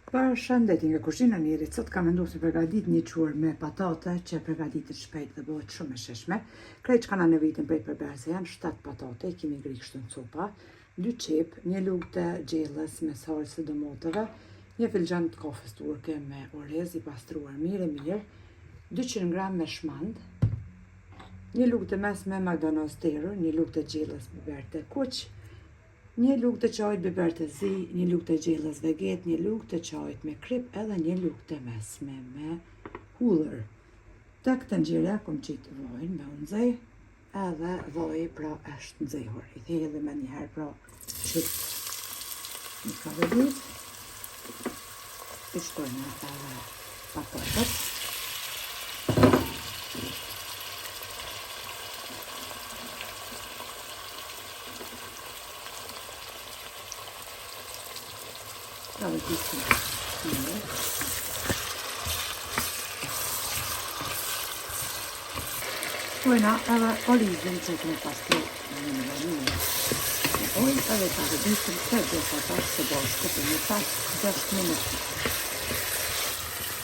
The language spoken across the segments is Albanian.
Përshëndetje nga kuzhina Njerit. Sot kam vendosur të përgatit një çurr me patate që përgatitet shpejt dhe bëhet shumë e sheshme. Krejt që kanë nevitin prej përberse janë 7 patate, i kemi ngri kështu në copa, 2 qep, një lugë të gjellës me salcë domotave, një filxhan të kafës turke me orez i pastruar mirë, 200 gram me shmand, një lugë të mesme magdanoz terror, një lugë të gjellës biber të kuq, një lugë të qajt biber të zi, një lugë të gjellës veget, një lugë të qajt me krip edhe një lugë të mesme me hullër. Të këtë ngjyrë kom qitë vojnë me unëzej, edhe vojë pra është nxehur. I thellë me njëherë pra qyt një kavelit, i shtojnë edhe patatet. Prave tisë një. Shtojna edhe olivin që këmë pastru në një. Oj, edhe prave tisën të gjësa tash të bashkë për një 5-6 minutë.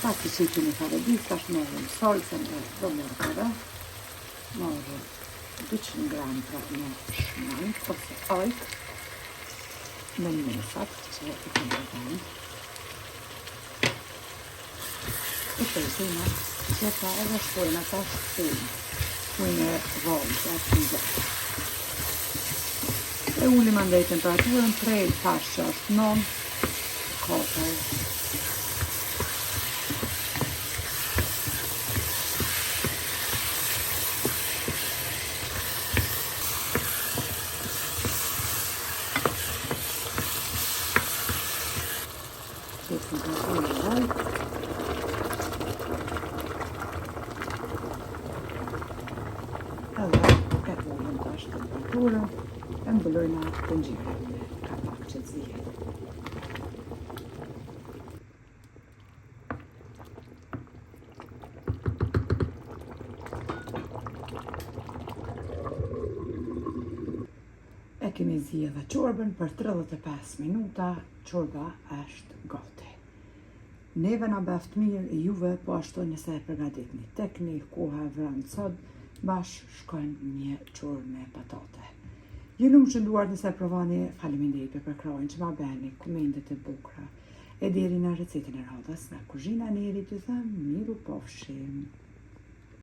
Pasi që i kemi prave tisë, tash morëm salcën e domotave, morëm 200 gram pra në shmand, ose ajk, në mesat që i këmë bërgajnë. I pëjtina që ta edhe shtojnë ata shtojnë, kujnë e vojnë që atë në gjë. E ullim andaj temperaturën prej tash që është 9, 4. Edhe e ullim tash temperaturën, e mbëllojna të ngjyrën me kapak që të zihet. E kemi zi edhe çorbën për 35 minuta, çorba është gati. Neve na beft mirë, juve po ashtu nëse e përgatitni tekni, koha e vranë sot, bashkë shkojnë një çurr me patate. Ju lumë shënduar nëse e provani, faleminderit për krajnë që ma beni, komendet e bukra. E deri në recetën e radhës nga kuzhina Njerit, ju them miru pofshim.